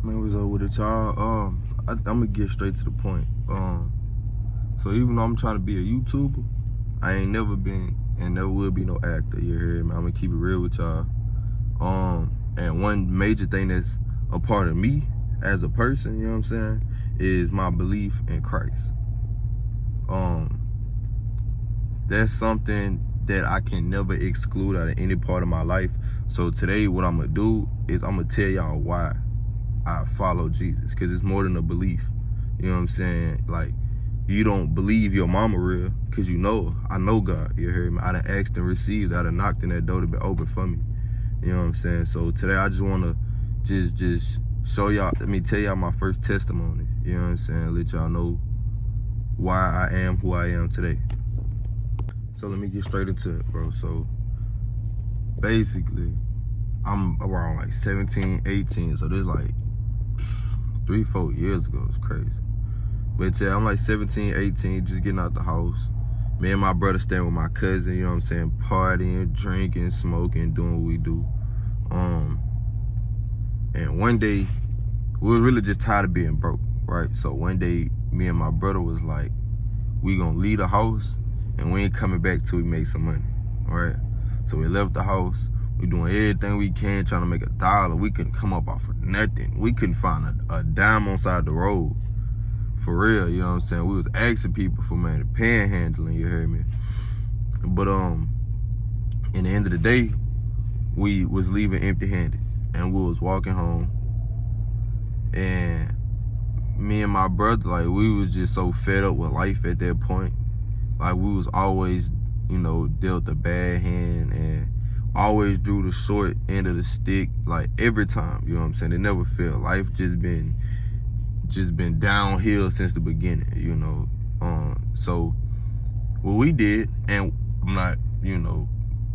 Man, what's up with it, y'all? I'm gonna get straight to the point. So even though I'm trying to be a YouTuber, I ain't never been and never will be no actor. You hear me? I'm gonna keep it real with y'all. And one major thing that's a part of me as a person, you know what I'm saying, is my belief in Christ. That's something that I can never exclude out of any part of my life. So today, what I'm gonna do is I'm gonna tell y'all why I follow Jesus, because it's more than a belief. You know what I'm saying? Like, you don't believe your mama real because I know God. You hear me? I done asked and received. I done knocked in that door to be open for me. You know what I'm saying? So today I just want to just show y'all, let me tell y'all my first testimony. You know what I'm saying? Let y'all know why I am who I am today. So let me get straight into it, bro. So basically, I'm around like 17, 18. So this like 3-4 years ago. It's crazy. But yeah, I'm like 17, 18, just getting out the house. Me and my brother staying with my cousin, you know what I'm saying? Partying, drinking, smoking, doing what we do. And one day, we was really just tired of being broke, right? So one day, me and my brother was like, we gonna leave the house and we ain't coming back till we make some money, all right? So we left the house. We doing everything we can, trying to make $1. We couldn't come up off of nothing. We couldn't find a dime on side the road. For real, you know what I'm saying? We was asking people for money, panhandling, you heard me? But in the end of the day, we was leaving empty-handed and we was walking home. And me and my brother, like, we was just so fed up with life at that point. Like, we was always, you know, dealt a bad hand and always drew the short end of the stick, like, every time, you know what I'm saying? It never failed. Life just been downhill since the beginning, you know. So what we did, and I'm not, you know,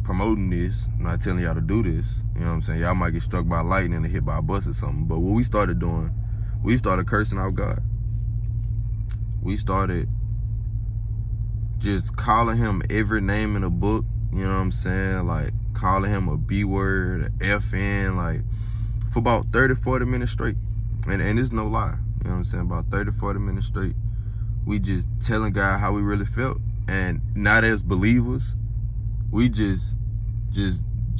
promoting this, I'm not telling y'all to do this, you know what I'm saying? Y'all might get struck by lightning and hit by a bus or something. But what we started doing, we started cursing out God. We started just calling him every name in the book, you know what I'm saying? Like, calling him a B word, a FN, like, for about 30, 40 minutes straight. And it's no lie. You know what I'm saying? About 30, 40 minutes straight. We just telling God how we really felt. And not as believers, we just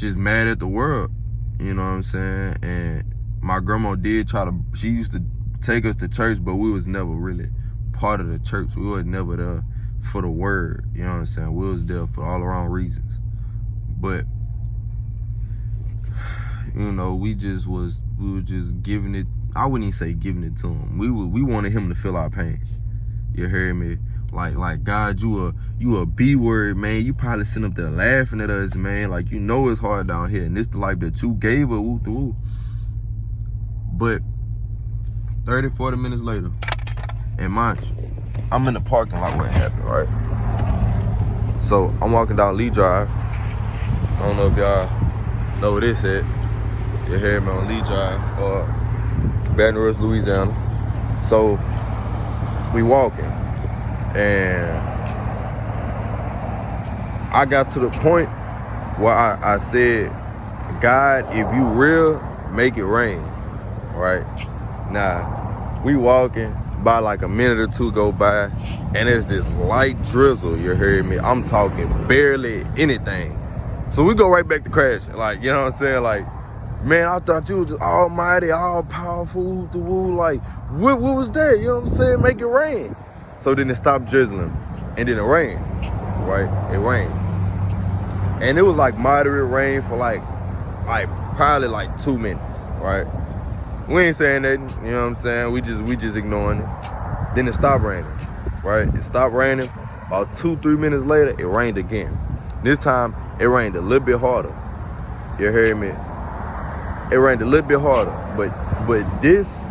mad at the world. You know what I'm saying? And my grandma did she used to take us to church, but we was never really part of the church. We was never there for the word. You know what I'm saying? We was there for all around reasons. But, you know, we were just giving it. I wouldn't even say giving it to him. We wanted him to feel our pain. You hear me? Like God, you a B word, man. You probably sitting up there laughing at us, man. Like, you know it's hard down here, and this the life that you gave us. Woo. But 30, 40 minutes later, and mind you, I'm in the parking lot where it happened, right? So I'm walking down Lee Drive. I don't know if y'all know where this at. You hear me? On Lee Drive, Baton Rouge, Louisiana. So we walking, and I got to the point where I said, God, if you real, make it rain, right? Now, we walking, by like a minute or two go by, and it's this light drizzle, you heard me? I'm talking barely anything. So we go right back to crashing, like, you know what I'm saying? Like, man, I thought you was just almighty, all powerful, like, what was that? You know what I'm saying? Make it rain. So then it stopped drizzling, and then it rained, right? It rained. And it was like moderate rain for like probably like 2 minutes, right? We ain't saying nothing, you know what I'm saying? We just ignoring it. Then it stopped raining, right? It stopped raining. About 2-3 minutes later, it rained again. This time, it rained a little bit harder. You hear me? It rained a little bit harder, but this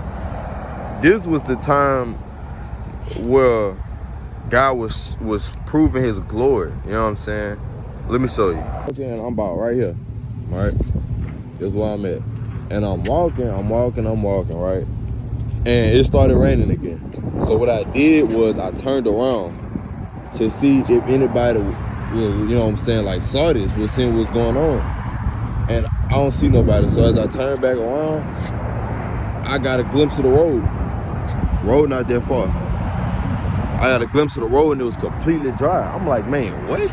was the time where God was proving his glory. You know what I'm saying? Let me show you. Okay, and I'm about right here, right? This is where I'm at. And I'm walking, right? And it started raining again. So what I did was I turned around to see if anybody, you know what I'm saying, like, saw this, was seeing what's going on. And I don't see nobody. So as I turn back around, I got a glimpse of the road. Road not that far. I got a glimpse of the road and it was completely dry. I'm like, man, what?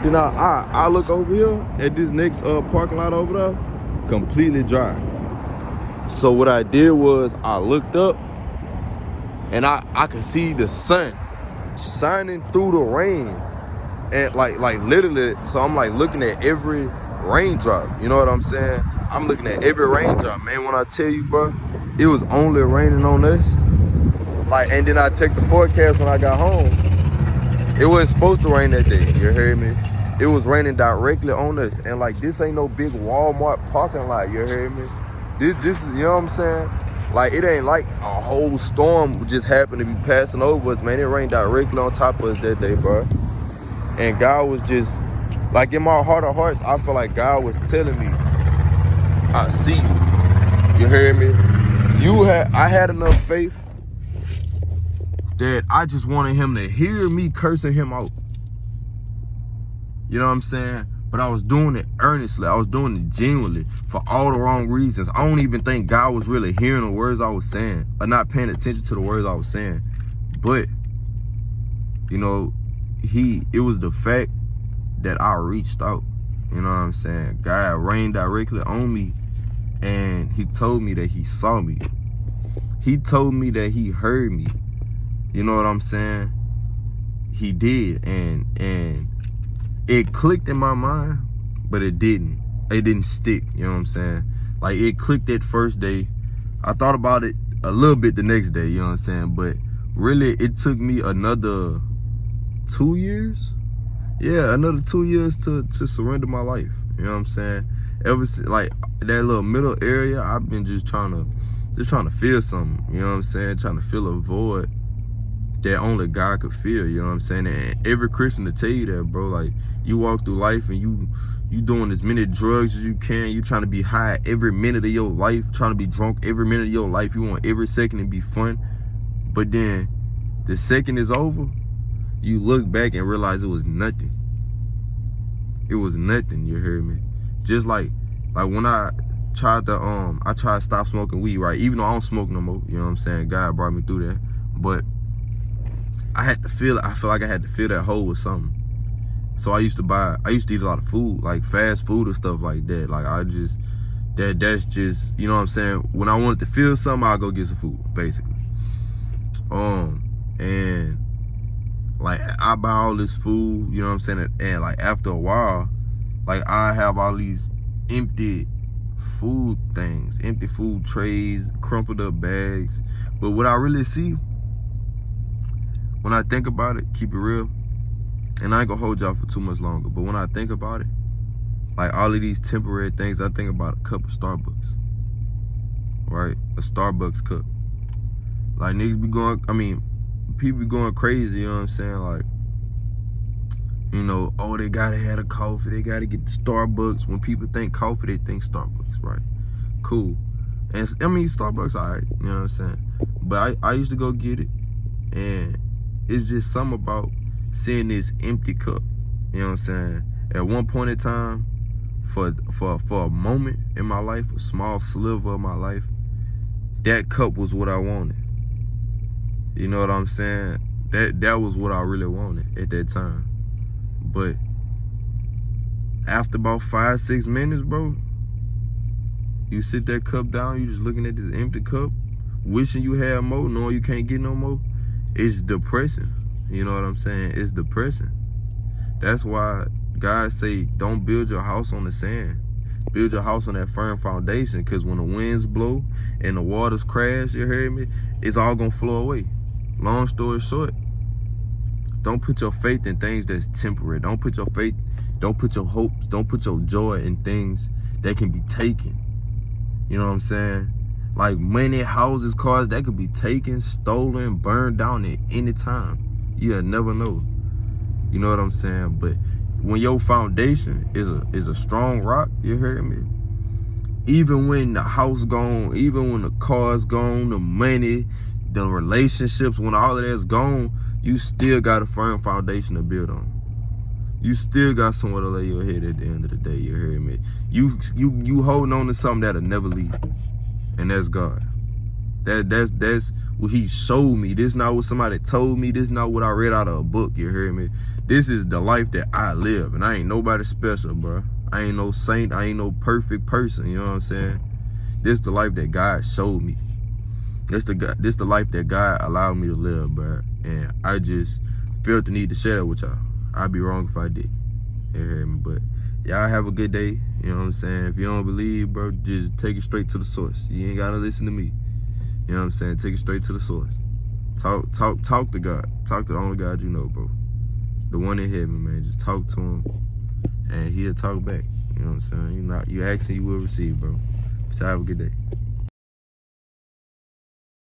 Then I look over here at this next parking lot over there, completely dry. So what I did was I looked up and I could see the sun shining through the rain, and like literally. So I'm like looking at every raindrop. You know what I'm saying? I'm looking at every raindrop, man. When I tell you, bro, it was only raining on us. Like, and then I checked the forecast when I got home. It wasn't supposed to rain that day. You heard me? It was raining directly on us, and like this ain't no big Walmart parking lot. You heard me? This is, you know what I'm saying? Like, it ain't like a whole storm just happened to be passing over us, man. It rained directly on top of us that day, bro. And God was just, like, in my heart of hearts, I feel like God was telling me, I see you. You hear me? I had enough faith that I just wanted him to hear me cursing him out. You know what I'm saying? But I was doing it earnestly. I was doing it genuinely for all the wrong reasons. I don't even think God was really hearing the words I was saying or not paying attention to the words I was saying. But, you know, it was the fact that I reached out. You know what I'm saying? God rained directly on me, and he told me that he saw me. He told me that he heard me. You know what I'm saying? He did, and it clicked in my mind, but it didn't. It didn't stick, you know what I'm saying? Like, it clicked that first day. I thought about it a little bit the next day, you know what I'm saying? But really, it took me another 2 years. Yeah, another 2 years to surrender my life, you know what I'm saying? Ever since, like, that little middle area, I've been just trying to feel something, you know what I'm saying? Trying to fill a void that only God could feel, you know what I'm saying? And every Christian to tell you that, bro. Like, you walk through life and you doing as many drugs as you can. You trying to be high every minute of your life, trying to be drunk every minute of your life. You want every second to be fun. But then the second is over, you look back and realize it was nothing. It was nothing, you heard me? Just like when I tried to stop smoking weed, right? Even though I don't smoke no more, you know what I'm saying? God brought me through that. But I feel like I had to fill that hole with something. So I used to eat a lot of food, like fast food and stuff like that. Like, that's just, you know what I'm saying? When I wanted to feel something, I'll go get some food, basically. And like, I buy all this food, you know what I'm saying? And like, after a while, like, I have all these empty food things, empty food trays, crumpled up bags. But what I really see, when I think about it, keep it real, and I ain't gonna hold y'all for too much longer, but when I think about it, like, all of these temporary things, I think about a cup of Starbucks, right? A Starbucks cup. Like, people be going crazy, you know what I'm saying? Like, you know, oh, they gotta have a coffee, they gotta get the Starbucks. When people think coffee, they think Starbucks, right? Cool. And I mean, Starbucks, all right, you know what I'm saying? But I used to go get it, and it's just something about seeing this empty cup, you know what I'm saying? At one point in time, for a moment in my life, a small sliver of my life, that cup was what I wanted. You know what I'm saying? That was what I really wanted at that time. But after about 5-6 minutes, bro, you sit that cup down, you just looking at this empty cup, wishing you had more, knowing you can't get no more. It's depressing. You know what I'm saying? It's depressing. That's why God say, don't build your house on the sand. Build your house on that firm foundation, because when the winds blow and the waters crash, you hear me, it's all gonna flow away. Long story short, don't put your faith in things that's temporary. Don't put your hopes, don't put your joy in things that can be taken. You know what I'm saying? Like money, houses, cars, that could be taken, stolen, burned down at any time. You'll never know. You know what I'm saying? But when your foundation is a strong rock, you hear me? Even when the house gone, even when the car's gone, the money, the relationships, when all of that's gone, you still got a firm foundation to build on. You still got somewhere to lay your head at the end of the day, you hear me? You holding on to something that'll never leave, and that's God. That's what he showed me. This not what somebody told me. This not what I read out of a book. You hear me? This is the life that I live, and I ain't nobody special, bro. I ain't no saint. I ain't no perfect person. You know what I'm saying? This the life that God showed me. This the life that God allowed me to live, bro. And I just felt the need to share that with y'all. I'd be wrong if I did. You hear me? But y'all have a good day. You know what I'm saying? If you don't believe, bro, just take it straight to the source. You ain't gotta listen to me. You know what I'm saying? Take it straight to the source. Talk to God. Talk to the only God you know, bro. The one in heaven, man. Just talk to him, and he'll talk back. You know what I'm saying? You asking, you will receive, bro. So have a good day.